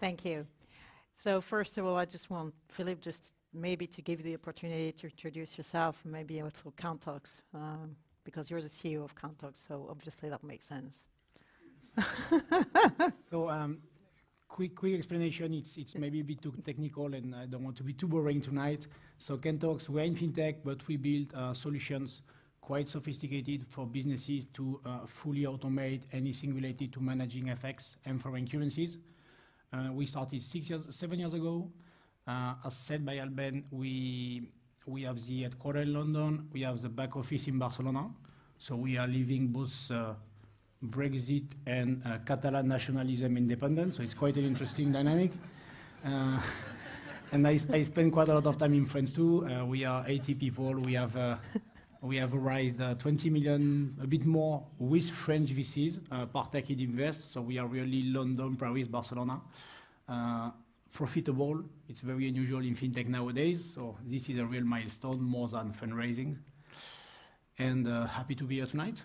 Thank you. So first of all, I just want Philippe just maybe to give you the opportunity to introduce yourself and maybe also Kantox, because you're the CEO of Kantox, so obviously that makes sense. So quick explanation, it's maybe a bit too technical and I don't want to be too boring tonight. So Kantox, we're in fintech, but we build solutions quite sophisticated for businesses to fully automate anything related to managing FX and foreign currencies. We started 7 years ago. As said by Alben, we have the headquarters in London, we have the back office in Barcelona. So we are leaving both Brexit and Catalan nationalism independent. So it's quite an interesting dynamic. And I spend quite a lot of time in France too. We are 80 people. We have raised 20 million, a bit more, with French VCs, Partech Invest. So we are really London, Paris, Barcelona. Profitable. It's very unusual in fintech nowadays. So this is a real milestone, more than fundraising. And happy to be here tonight.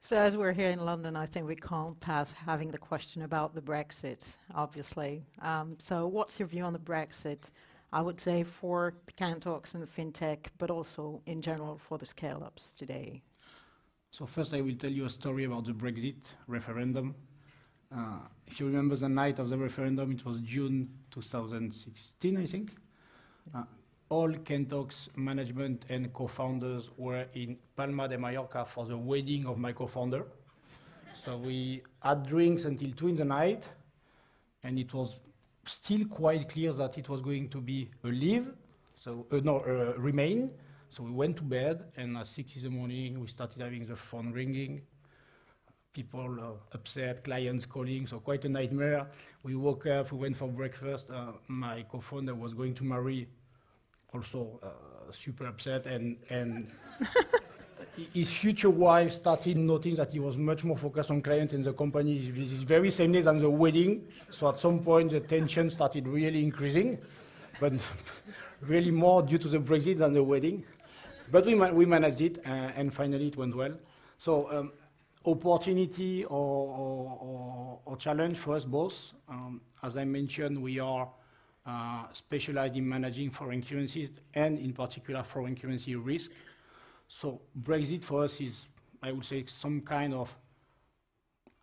So as we're here in London, I think we can't pass having the question about the Brexit, obviously. So what's your view on the Brexit? I would say for Kantox and fintech, but also in general for the scale-ups today. So first I will tell you a story about the Brexit referendum. If you remember the night of the referendum, it was June 2016, I think. All Kantox management and co-founders were in Palma de Mallorca for the wedding of my co-founder. So we had drinks until 2 in the night, and it was still quite clear that it was going to be a leave, so remain. So we went to bed, and at 6 in the morning, we started having the phone ringing. People upset, clients calling, so quite a nightmare. We woke up, we went for breakfast. My co-founder was going to marry, also super upset, and his future wife started noticing that he was much more focused on client and the company this very same day than the wedding. So at some point, the tension started really increasing, but really more due to the Brexit than the wedding. But we managed it, and finally it went well. So opportunity or challenge for us both. As I mentioned, we are specialized in managing foreign currencies and in particular foreign currency risk. So Brexit for us is, I would say, some kind of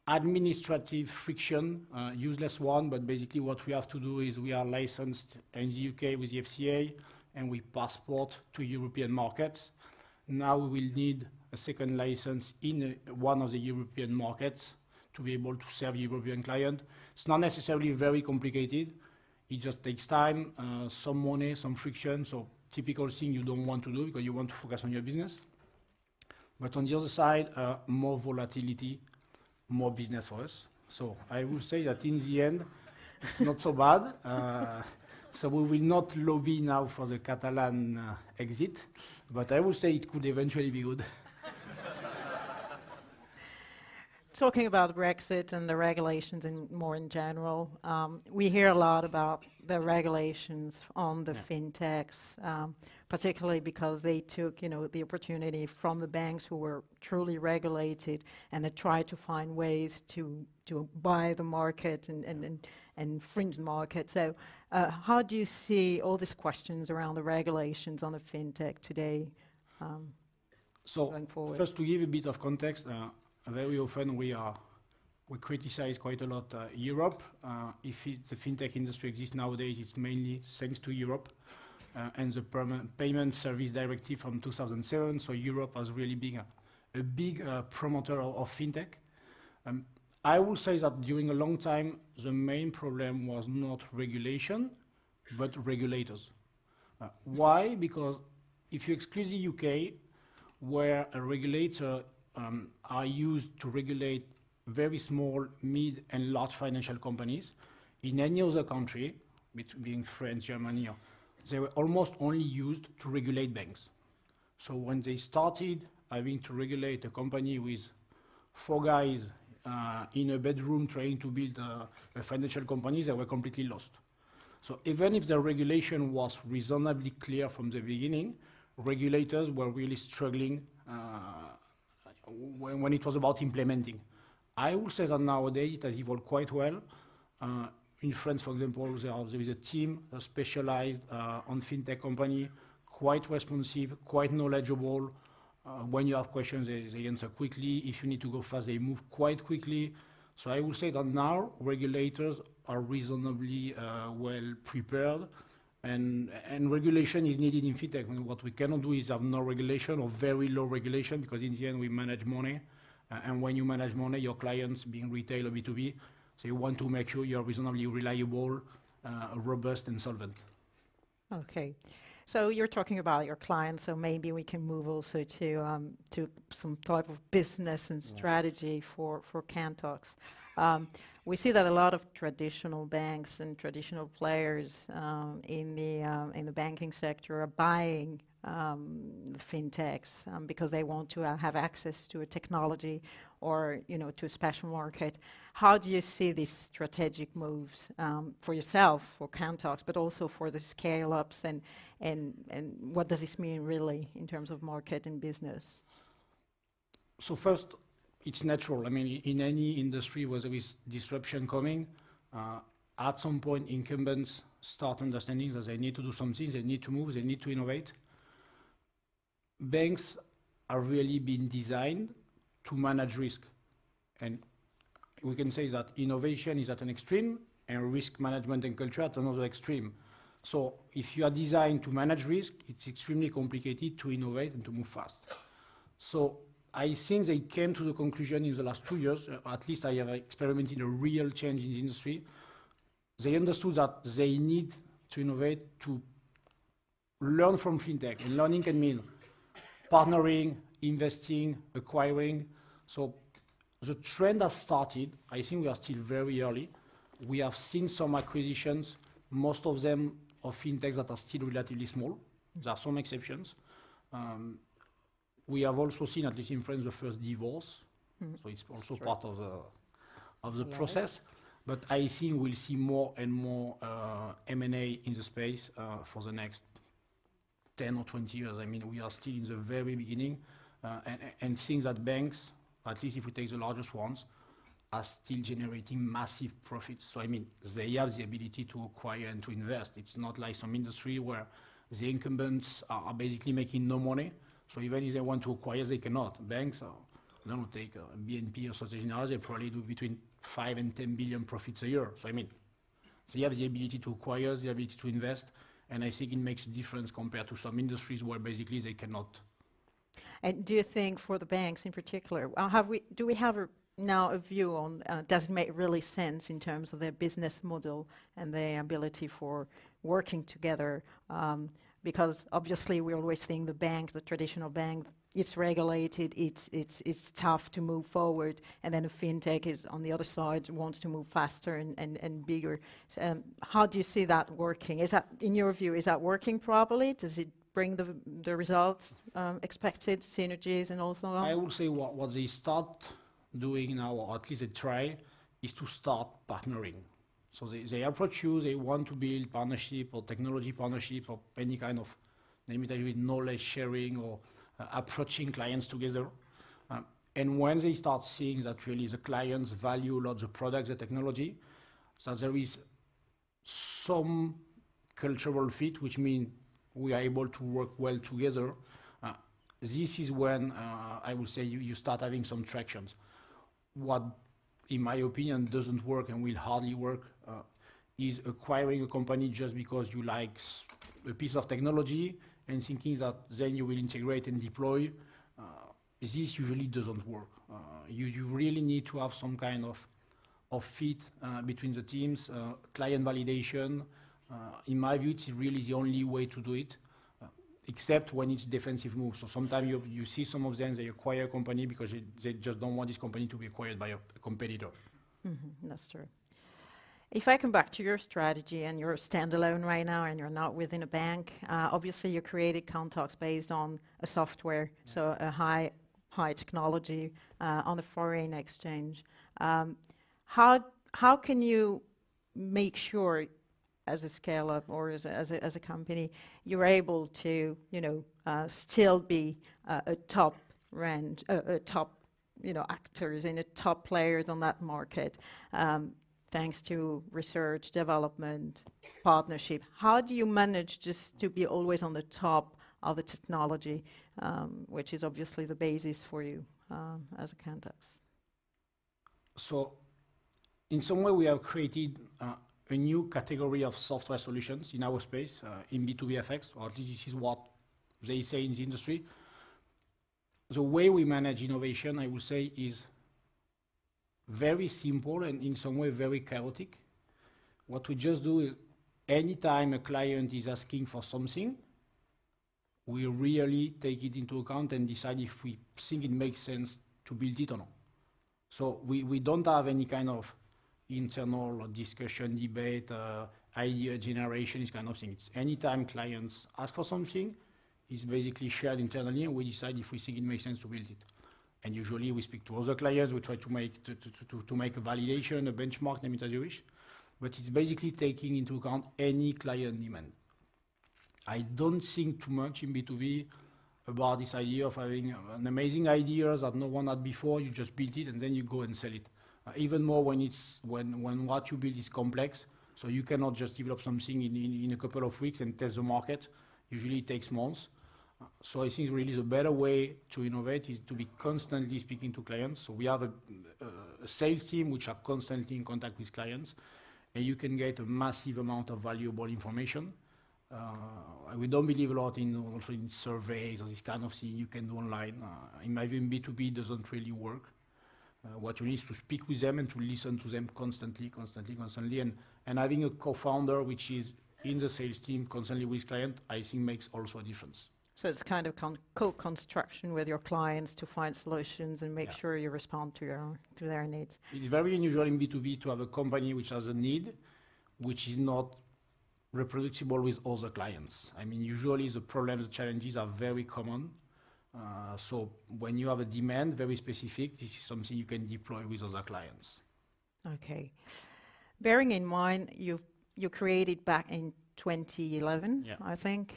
administrative friction, useless one, but basically what we have to do is we are licensed in the UK with the FCA and we passport to European markets. Now we will need a second license in one of the European markets to be able to serve European client. It's not necessarily very complicated. It just takes time, some money, some friction. So typical thing you don't want to do because you want to focus on your business. But on the other side, more volatility, more business for us. So I will say that in the end, it's not so bad. So we will not lobby now for the Catalan exit, but I will say it could eventually be good. Talking about Brexit and the regulations and more in general, we hear a lot about the regulations on the fintechs, particularly because they took, the opportunity from the banks who were truly regulated, and they tried to find ways to buy the market and fringe the market. So, how do you see all these questions around the regulations on the fintech today going forward? First, to give a bit of context. Very often we criticize quite a lot Europe. If the fintech industry exists nowadays, it's mainly thanks to Europe and the Payment Service Directive from 2007. So Europe has really been a big promoter of fintech. I will say that during a long time, the main problem was not regulation, but regulators. Why? Because if you exclude the UK, where a regulator are used to regulate very small, mid, and large financial companies. In any other country, being France, Germany, they were almost only used to regulate banks. So when they started having to regulate a company with 4 guys in a bedroom trying to build a financial company, they were completely lost. So even if the regulation was reasonably clear from the beginning, regulators were really struggling when it was about implementing. I will say that nowadays it has evolved quite well. in France, for example, there is a team specialized on fintech company, quite responsive, quite knowledgeable. When you have questions, they answer quickly. If you need to go fast, they move quite quickly. So I would say that now regulators are reasonably well prepared, and regulation is needed in fintech. And what we cannot do is have no regulation or very low regulation, because in the end we manage money. And when you manage money, your clients, being retail or B2B, so you want to make sure you're reasonably reliable, robust, and solvent. Okay. So you're talking about your clients, so maybe we can move also to some type of business and strategy for Kantox. We see that a lot of traditional banks and traditional players in the banking sector are buying fintechs because they want to have access to a technology or to a special market. How do you see these strategic moves for yourself, for Kantox, but also for the scale-ups, and what does this mean really in terms of market and business? So first, it's natural. I mean, in any industry where there is disruption coming, at some point incumbents start understanding that they need to do something, they need to move, they need to innovate. Banks are really being designed to manage risk. And we can say that innovation is at an extreme and risk management and culture at another extreme. So if you are designed to manage risk, it's extremely complicated to innovate and to move fast. So I think they came to the conclusion in the last 2 years, at least I have experimented a real change in the industry. They understood that they need to innovate, to learn from fintech. And learning can mean partnering, investing, acquiring. So the trend has started. I think we are still very early. We have seen some acquisitions, most of them of fintechs that are still relatively small. There are some exceptions. We have also seen, at least in France, the first divorce. So it's also part of the process. But I think we'll see more and more M&A in the space for the next 10 or 20 years. I mean, we are still in the very beginning, and seeing that banks, at least if we take the largest ones, are still generating massive profits. So I mean, they have the ability to acquire and to invest. It's not like some industry where the incumbents are basically making no money. So even if they want to acquire, they cannot. Banks, I don't know, take BNP or Société Générale, they probably do between 5 and 10 billion profits a year. So I mean, they have the ability to acquire, the ability to invest, and I think it makes a difference compared to some industries where basically they cannot. And do you think for the banks in particular, do we have now a view on, does it make really sense in terms of their business model and their ability for working together? Because obviously we always think the bank, the traditional bank, it's regulated, it's tough to move forward, and then a fintech is on the other side, wants to move faster and bigger. How do you see that working? Is that, in your view, is that working properly? Does it bring the results expected, synergies and also on? I will say what they start doing now, or at least they try, is to start partnering. So they approach you, they want to build partnership or technology partnership or any kind of, name it with knowledge sharing or approaching clients together. And when they start seeing that really the clients value a lot the products, the technology, so there is some cultural fit, which means we are able to work well together. This is when I would say you start having some tractions. What, in my opinion, doesn't work and will hardly work is acquiring a company just because you like a piece of technology and thinking that then you will integrate and deploy. This usually doesn't work. You really need to have some kind of fit between the teams, client validation. In my view, it's really the only way to do it, except when it's defensive moves. So sometimes you see some of them, they acquire a company because they just don't want this company to be acquired by a competitor. That's true. If I come back to your strategy, and you're standalone right now and you're not within a bank, obviously you created Kantox based on a software, so a high technology on the foreign exchange. How can you make sure as a scale-up or as a company, you're able to, still be a top actors and a top players on that market? thanks to research, development, partnership. How do you manage just to be always on the top of the technology, which is obviously the basis for you as a Kantox? So, in some way, we have created a new category of software solutions in our space, in B2B FX, or at least this is what they say in the industry. The way we manage innovation, I would say, is very simple and in some way very chaotic. What we just do is, anytime a client is asking for something, we really take it into account and decide if we think it makes sense to build it or not. So we don't have any kind of internal discussion, debate, idea generation, this kind of thing. It's anytime clients ask for something, it's basically shared internally, and we decide if we think it makes sense to build it. And usually we speak to other clients, we try to make a validation, a benchmark, name it as you wish. But it's basically taking into account any client demand. I don't think too much in B2B about this idea of having an amazing idea that no one had before, you just build it and then you go and sell it. Even more when what you build is complex, so you cannot just develop something in a couple of weeks and test the market. Usually it takes months. So I think really the better way to innovate is to be constantly speaking to clients. So we have a sales team which are constantly in contact with clients, and you can get a massive amount of valuable information. We don't believe a lot also in surveys or this kind of thing you can do online. In my view, in B2B, it doesn't really work. What you need is to speak with them and to listen to them constantly. And having a co-founder which is in the sales team constantly with client, I think makes also a difference. So it's kind of co-construction with your clients to find solutions and make sure you respond to their needs. It's very unusual in B2B to have a company which has a need which is not reproducible with other clients. I mean, usually the problems, the challenges are very common. So when you have a demand very specific, this is something you can deploy with other clients. Okay. Bearing in mind, you created back in 2011, I think.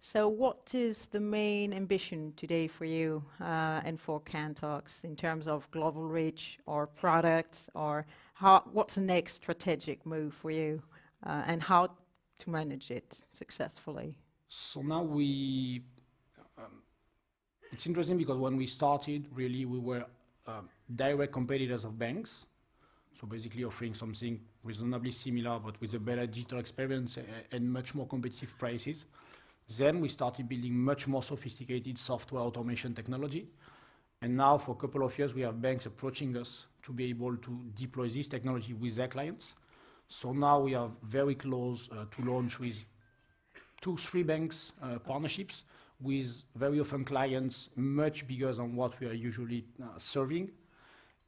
So what is the main ambition today for you and for Kantox in terms of global reach or products, or what's the next strategic move for you and how to manage it successfully? So now it's interesting because when we started, really we were direct competitors of banks. So basically offering something reasonably similar but with a better digital experience and much more competitive prices. Then we started building much more sophisticated software automation technology. And now for a couple of years, we have banks approaching us to be able to deploy this technology with their clients. So now we are very close to launch with 2-3 banks partnerships with very often clients much bigger than what we are usually serving.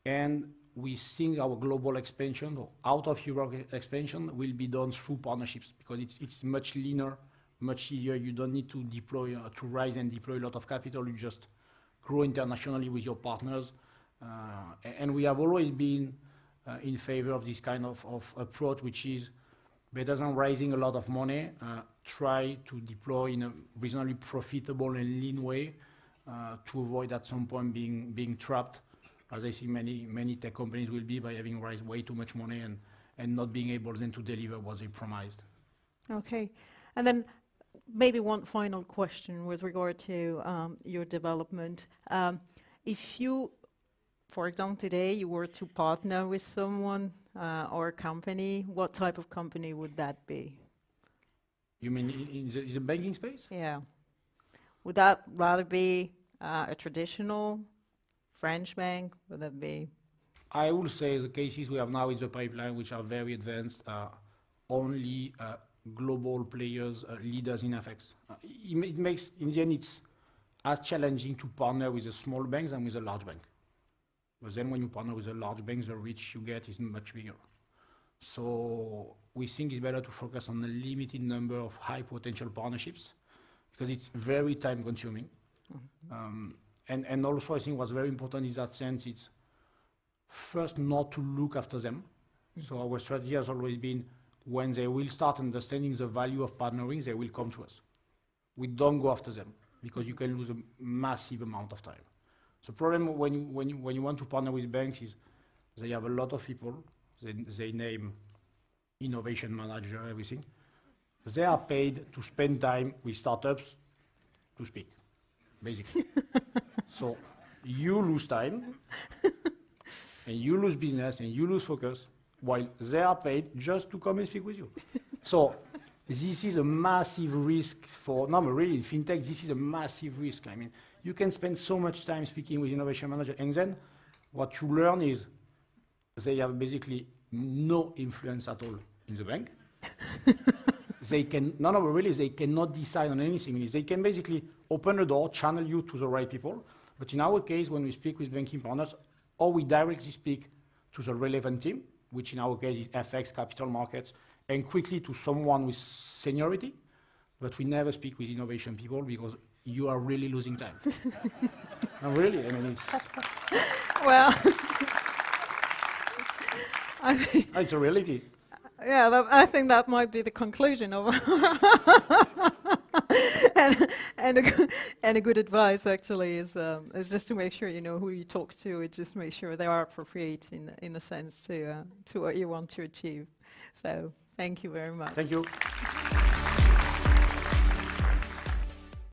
And we think our global expansion or out of Europe expansion will be done through partnerships because it's much leaner, much easier. You don't need to deploy, to raise and deploy a lot of capital. You just grow internationally with your partners. And we have always been in favor of this kind of approach, which is better than raising a lot of money, try to deploy in a reasonably profitable and lean way to avoid at some point being trapped, as I think many tech companies will be, by having raised way too much money and not being able then to deliver what they promised. Okay. And then maybe one final question with regard to your development. If you, for example, today you were to partner with someone or a company, what type of company would that be? You mean in the banking space? Yeah. Would that rather be a traditional French bank? Would that be? I will say the cases we have now in the pipeline, which are very advanced, only global players, leaders in FX. It makes, in the end, it's as challenging to partner with a small bank than with a large bank. But then when you partner with a large bank, the reach you get is much bigger. So we think it's better to focus on a limited number of high potential partnerships because it's very time consuming. Mm-hmm. And also I think what's very important in that sense, it's first not to look after them. Mm-hmm. So our strategy has always been when they will start understanding the value of partnering, they will come to us. We don't go after them because you can lose a massive amount of time. The problem when you want to partner with banks is they have a lot of people, they name innovation manager, everything. They are paid to spend time with startups to speak, basically. So you lose time, and you lose business, and you lose focus, while they are paid just to come and speak with you. So this is a massive risk for, no, but really, in fintech, this is a massive risk. I mean, you can spend so much time speaking with innovation manager, and then what you learn is they have basically no influence at all in the bank. They can, no, but really, they cannot decide on anything. They can basically open a door, channel you to the right people. But in our case, when we speak with banking partners, or we directly speak to the relevant team, which in our case is FX, capital markets, and quickly to someone with seniority, but we never speak with innovation people because you are really losing time. No, really, I mean, it's... Well, I think, it's a reality. yeah, I think that might be the conclusion of and a good advice actually is just to make sure you know who you talk to, and just make sure they are appropriate in a sense to what you want to achieve. So thank you very much. Thank you.